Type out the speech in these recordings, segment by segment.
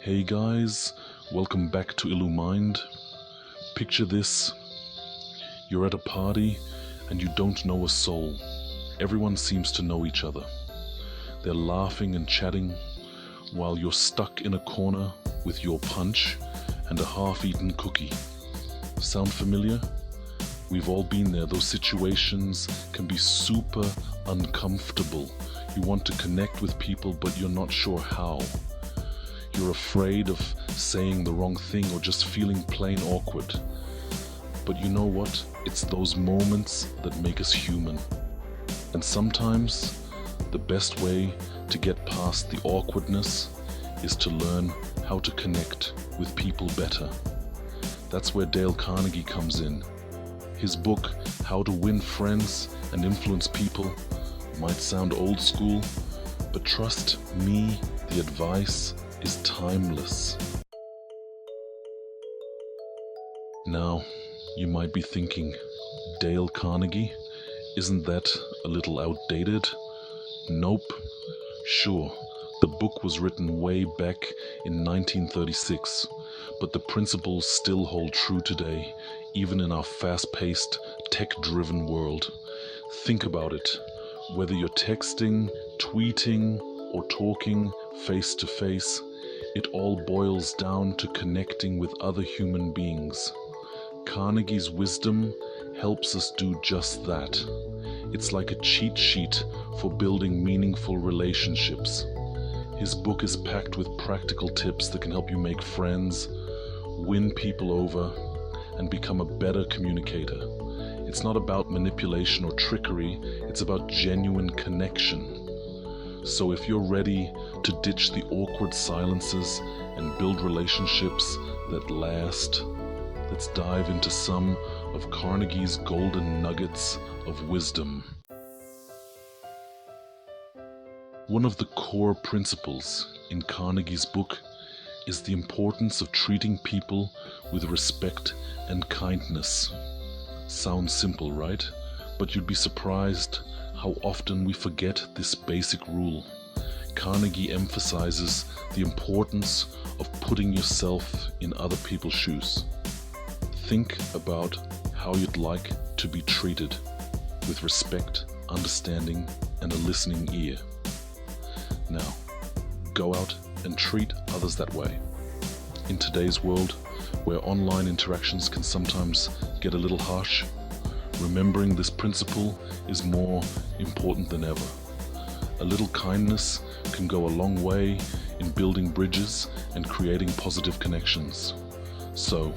Hey guys, welcome back to IluMind. Picture this. You're at a party and you don't know a soul. Everyone seems to know each other. They're laughing and chatting while you're stuck in a corner with your punch and a half-eaten cookie. Sound familiar? We've all been there. Those situations can be super uncomfortable. You want to connect with people, but you're not sure how. You're afraid of saying the wrong thing or just feeling plain awkward. But you know what? It's those moments that make us human. And sometimes the best way to get past the awkwardness is to learn how to connect with people better. That's where Dale Carnegie comes in. His book, How to Win Friends and Influence People, might sound old school, but trust me, the advice is timeless. Now, you might be thinking, Dale Carnegie, isn't that a little outdated? Nope. Sure, the book was written way back in 1936, but the principles still hold true today, even in our fast-paced, tech-driven world. Think about it. Whether you're texting, tweeting, or talking face to face, it all boils down to connecting with other human beings. Carnegie's wisdom helps us do just that. It's like a cheat sheet for building meaningful relationships. His book is packed with practical tips that can help you make friends, win people over, and become a better communicator. It's not about manipulation or trickery, it's about genuine connection. So if you're ready to ditch the awkward silences and build relationships that last, let's dive into some of Carnegie's golden nuggets of wisdom. One of the core principles in Carnegie's book is the importance of treating people with respect and kindness. Sounds simple, right? But you'd be surprised how often we forget this basic rule. Carnegie emphasizes the importance of putting yourself in other people's shoes. Think about how you'd like to be treated, with respect, understanding, and a listening ear. Now, go out and treat others that way. In today's world, where online interactions can sometimes get a little harsh, remembering this principle is more important than ever. A little kindness can go a long way in building bridges and creating positive connections. So,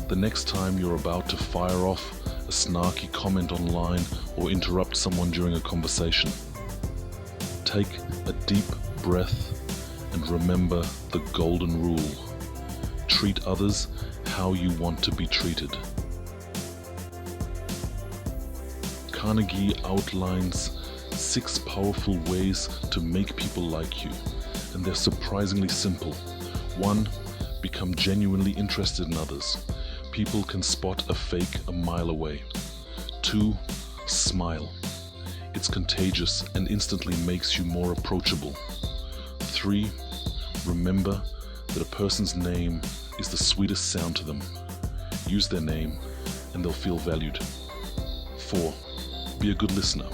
the next time you're about to fire off a snarky comment online or interrupt someone during a conversation, take a deep breath and remember the golden rule. Treat others how you want to be treated. Carnegie outlines 6 powerful ways to make people like you, and they're surprisingly simple. 1. Become genuinely interested in others. People can spot a fake a mile away. 2. Smile. It's contagious and instantly makes you more approachable. 3. Remember that a person's name is the sweetest sound to them. Use their name and they'll feel valued. 4. Be a good listener.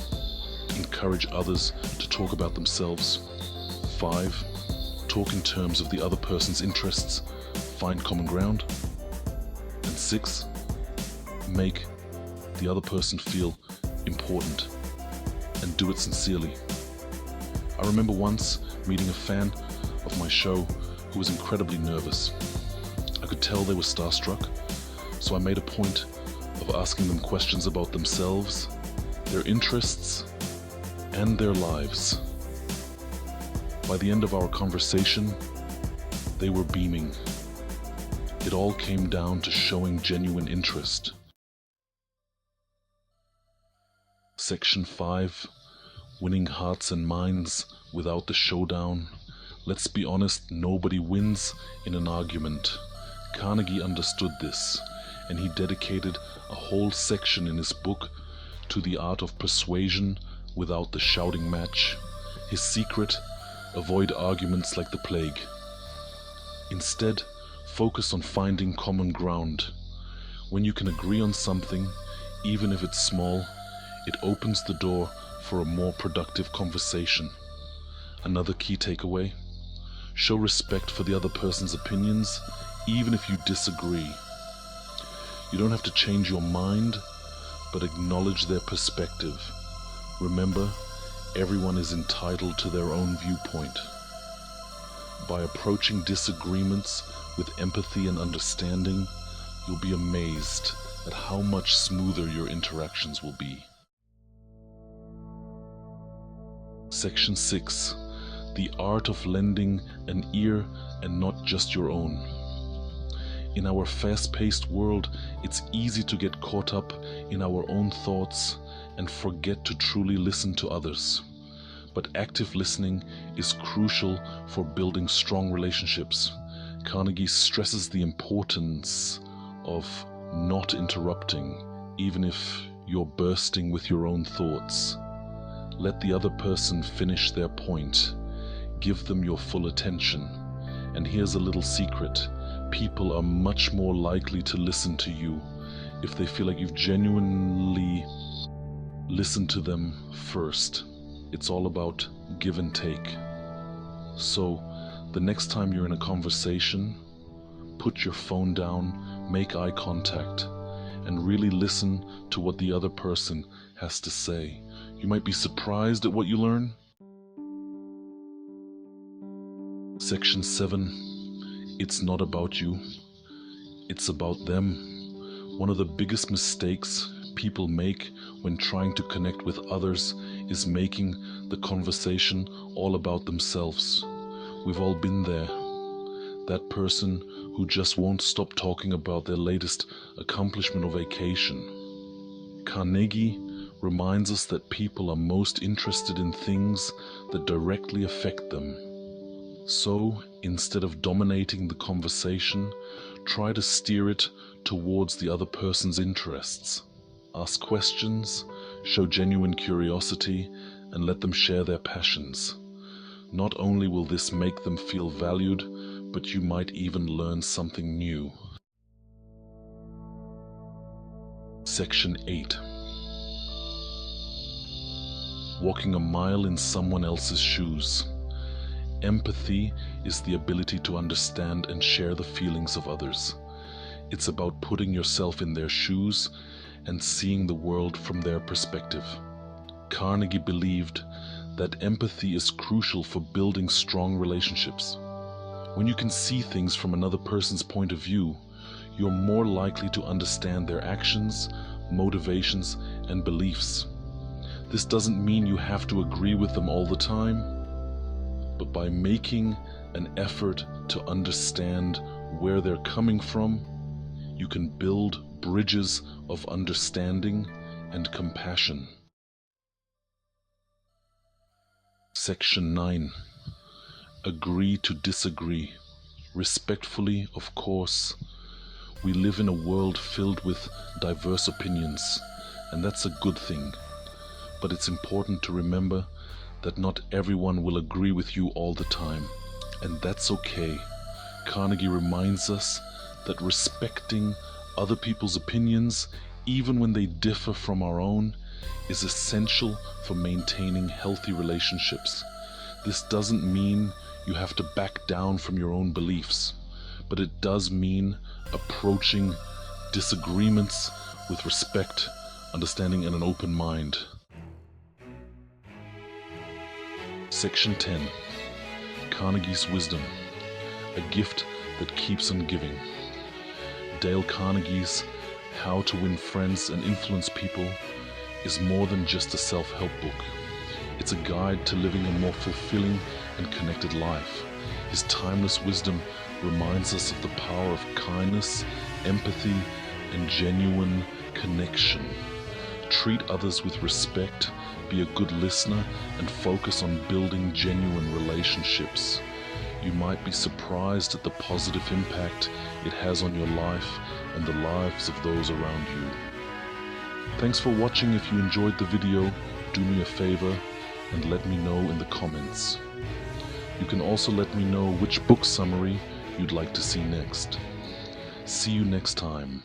Encourage others to talk about themselves. 5. Talk in terms of the other person's interests. Find common ground. And 6. Make the other person feel important and do it sincerely. I remember once meeting a fan of my show who was incredibly nervous. I could tell they were starstruck, so I made a point of asking them questions about themselves, their interests, and their lives. By the end of our conversation, they were beaming. It all came down to showing genuine interest. Section 5. Winning hearts and minds without the showdown. Let's be honest, nobody wins in an argument. Carnegie understood this, and he dedicated a whole section in his book to the art of persuasion without the shouting match. His secret: avoid arguments like the plague. Instead, focus on finding common ground. When you can agree on something, even if it's small, it opens the door for a more productive conversation. Another key takeaway: show respect for the other person's opinions, even if you disagree. You don't have to change your mind, but acknowledge their perspective. Remember, everyone is entitled to their own viewpoint. By approaching disagreements with empathy and understanding, you'll be amazed at how much smoother your interactions will be. Section 6. The art of lending an ear and not just your own. In our fast-paced world, it's easy to get caught up in our own thoughts and forget to truly listen to others. But active listening is crucial for building strong relationships. Carnegie stresses the importance of not interrupting, even if you're bursting with your own thoughts. Let the other person finish their point. Give them your full attention. And here's a little secret: people are much more likely to listen to you if they feel like you've genuinely listened to them first. It's all about give and take. So, the next time you're in a conversation, put your phone down, make eye contact, and really listen to what the other person has to say. You might be surprised at what you learn. Section 7. It's not about you, it's about them. One of the biggest mistakes people make when trying to connect with others is making the conversation all about themselves. We've all been there. That person who just won't stop talking about their latest accomplishment or vacation. Carnegie reminds us that people are most interested in things that directly affect them. So, instead of dominating the conversation, try to steer it towards the other person's interests. Ask questions, show genuine curiosity, and let them share their passions. Not only will this make them feel valued, but you might even learn something new. Section 8. Walking a mile in someone else's shoes. Empathy is the ability to understand and share the feelings of others. It's about putting yourself in their shoes and seeing the world from their perspective. Carnegie believed that empathy is crucial for building strong relationships. When you can see things from another person's point of view, you're more likely to understand their actions, motivations, and beliefs. This doesn't mean you have to agree with them all the time, but by making an effort to understand where they're coming from, you can build bridges of understanding and compassion. Section 9. Agree to disagree. Respectfully, of course. We live in a world filled with diverse opinions, and that's a good thing. But it's important to remember that not everyone will agree with you all the time, and that's okay. Carnegie reminds us that respecting other people's opinions, even when they differ from our own, is essential for maintaining healthy relationships. This doesn't mean you have to back down from your own beliefs, but it does mean approaching disagreements with respect, understanding, and an open mind. Section 10. Carnegie's Wisdom, a gift that keeps on giving. Dale Carnegie's How to Win Friends and Influence People is more than just a self-help book. It's a guide to living a more fulfilling and connected life. His timeless wisdom reminds us of the power of kindness, empathy, and genuine connection. Treat others with respect, be a good listener, and focus on building genuine relationships. You might be surprised at the positive impact it has on your life and the lives of those around you. Thanks for watching. If you enjoyed the video, do me a favor and let me know in the comments. You can also let me know which book summary you'd like to see next. See you next time.